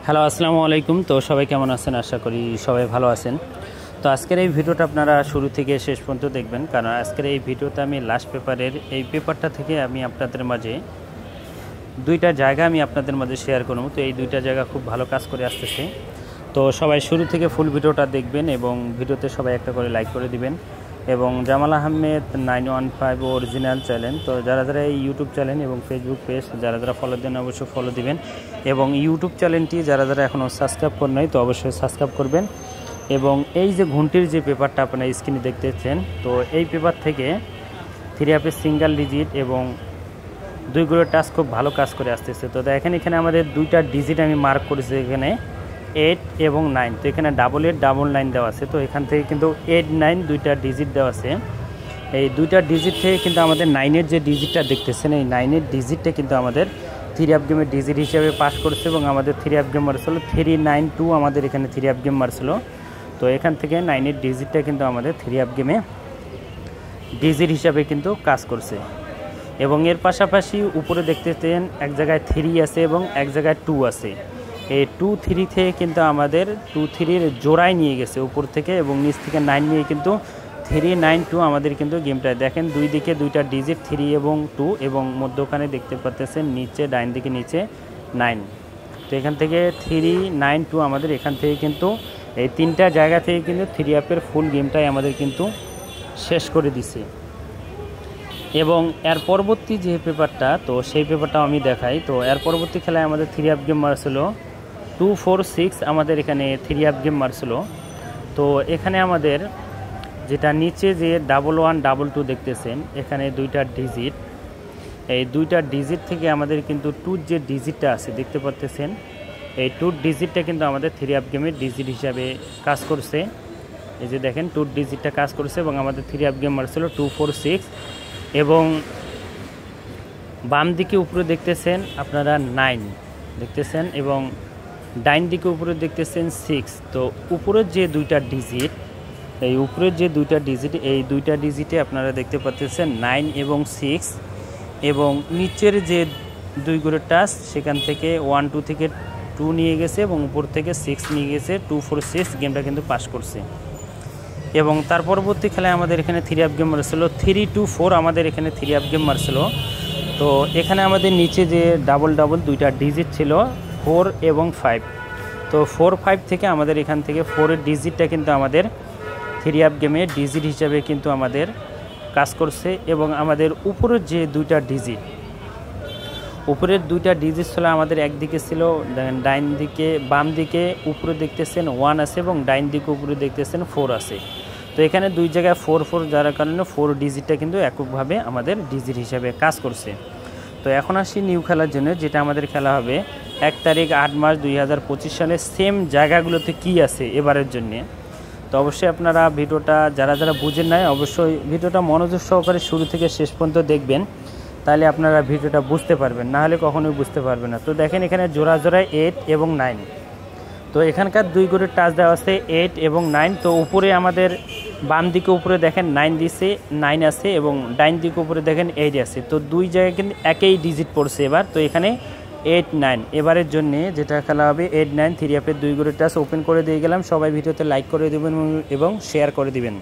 Hello, আসসালামু আলাইকুম। তো সবাই কেমন আছেন? আশা করি সবাই ভালো আছেন। তো আজকের এই ভিডিওটা আপনারা শুরু থেকে শেষ পর্যন্ত দেখবেন, কারণ আজকের এই ভিডিওতে আমি লাস্ট পেপারের এই পেপারটা থেকে আমি আপনাদের মাঝে দুইটা জায়গা আপনাদের মাঝে শেয়ার করব। তো এই দুইটা জায়গা খুব ভালো কাজ করে আসতেছে। তো সবাই শুরু থেকে ফুল ভিডিওটা দেখবেন এবং ভিডিওতে সবাই একটা করে লাইক করে দিবেন। এবং জামাল আহমেদ 915 অরিজিনাল চ্যানেল, তো যারা যারা এই ইউটিউব চ্যানেল এবং ফেসবুক পেজ যারা যারা ফলো দেন অবশ্যই ফলো দিবেন। এবং ইউটিউব চ্যানেলটি যারা যারা এখনও সাবস্ক্রাইব করেন নাই তো অবশ্যই সাবস্ক্রাইব করবেন। এবং এই যে ঘুমটির যে পেপারটা আপনারা স্ক্রিনে দেখতেছেন, তো এই পেপার থেকে 3 সিঙ্গেল ডিজিট এবং দুইগুলো টাচ খুব ভালো কাজ করে আসতেছে। তো দেখেন এখানে আমাদের দুইটা ডিজিট আমি মার্ক করেছি, এখানে 8 এবং 9। তো এখানে 8899 দেওয়া আছে। তো এখান থেকে কিন্তু 8 9 দুইটা ডিজিট দেওয়া আছে। এই দুইটা ডিজিট থেকে কিন্তু আমাদের 9-এর যে ডিজিটটা দেখতেছেন, এই 9-এর ডিজিটটা কিন্তু আমাদের 3 গেমের ডিজিট হিসেবে পাস করছে। এবং আমাদের 3 গেম মারছিল 392, আমাদের এখানে 3 গেম মারছিল। তো এখান থেকে 9-এর ডিজিটটা কিন্তু আমাদের 3 গেমে ডিজিট হিসাবে কিন্তু কাজ করছে। এবং এর পাশাপাশি উপরে দেখতেছেন এক জায়গায় 3 আছে এবং এক জায়গায় 2 আছে। এই 2 3 থেকে কিন্তু আমাদের 2 3-র জোড়ায় নিয়ে গেছে উপর থেকে, এবং নিচ থেকে 9 নিয়ে কিন্তু 392 আমাদের কিন্তু গেমটায় দেখেন দুই দিকে দুইটা ডিজিট 3 এবং 2, এবং মধ্যখানে দেখতে পাচ্ছেন নিচে ডাইন দিকে নিচে 9। তো এখান থেকে 392 আমাদের এখান থেকে কিন্তু এই তিনটা জায়গা থেকে কিন্তু 3 ফুল গেমটাই আমাদের কিন্তু শেষ করে দিছে। এবং এর পরবর্তী যে পেপারটা, তো সেই পেপারটাও আমি দেখাই। তো এর পরবর্তী খেলায় আমাদের 3 গেম মারছিল 246, আমাদের এখানে 3 গেম মারছিল। তো এখানে আমাদের যেটা নিচে যে 1122 দেখতেছেন, এখানে দুইটা ডিজিট, এই দুইটা ডিজিট থেকে আমাদের কিন্তু 2 যে ডিজিটটা আছে দেখতে পাচ্ছেন, এই 2 ডিজিটটা কিন্তু আমাদের 3 গেমের ডিজিট হিসাবে কাজ করছে। এই যে দেখেন 2 ডিজিটটা কাজ করছে এবং আমাদের 3 গেম মারছিল 246। এবং বাম দিকে উপরে দেখতেছেন আপনারা 9 দেখতেছেন, এবং ডাইন দিকে উপরে দেখতেছেন 6। তো উপরের যে দুইটা ডিজিট, এই উপরের যে দুইটা ডিজিট, এই দুইটা ডিজিটে আপনারা দেখতে পাচ্ছেন 9 এবং 6। এবং নিচের যে দুইগুলো টাচ, সেখান থেকে 1 2 থেকে 2 নিয়ে গেছে এবং উপর থেকে 6 নিয়ে গেছে, 246 গেমটা কিন্তু পাস করছে। এবং তার পরবর্তী খেলায় আমাদের এখানে 3 গেম মারছিল 324, আমাদের এখানে 3 গেম মারছিল। তো এখানে আমাদের নিচে যে দুইটা ডিজিট ছিল 4 এবং 5। তো 4 5 থেকে আমাদের এখান থেকে 4-এর ডিজিটটা কিন্তু আমাদের 3 গেমের ডিজিট হিসাবে কিন্তু আমাদের কাজ করছে। এবং আমাদের উপরের যে দুইটা ডিজিট, উপরের দুইটা ডিজিট ছিল আমাদের একদিকে ছিল ডাইন দিকে, বাম দিকে উপরে দেখতেছেন 1 আছে এবং ডাইন দিকে উপরে দেখতেছেন 4 আছে। তো এখানে দুই জায়গায় 4 4 যার কারণে 4 ডিজিটটা কিন্তু এককভাবে আমাদের ডিজিট হিসাবে কাজ করছে। তো এখন আসি নিউ খেলার জন্য, যেটা আমাদের খেলা হবে 1 তারিখ 8 মার্চ 2025 সালে। সেম জায়গাগুলোতে কি আছে এবারের জন্যে। তো অবশ্যই আপনারা ভিডিওটা যারা যারা বুঝেন নাই, অবশ্যই ভিডিওটা মনোযোগ সহকারে শুরু থেকে শেষ পর্যন্ত দেখবেন, তাহলে আপনারা ভিডিওটা বুঝতে পারবেন, না হলে কখনোই বুঝতে পারবেন না। তো দেখেন এখানে জোড়া জোড়ায় 8 এবং 9। তো এখানকার দুই করে টাচ দেওয়া আছে 8 এবং 9। তো উপরে আমাদের বাম দিকে উপরে দেখেন 9 দিছে, 9 আছে, এবং ডাইন দিকে উপরে দেখেন 8 আছে। তো দুই জায়গায় কিন্তু একই ডিজিট পড়ছে এবার। তো এখানে 8 9 এবারের জন্য যেটা খেলা হবে 8 9 3 দুই করে টাচ ওপেন করে দিয়ে গেলাম। সবাই ভিডিওতে লাইক করে দেবেন এবং শেয়ার করে দিবেন।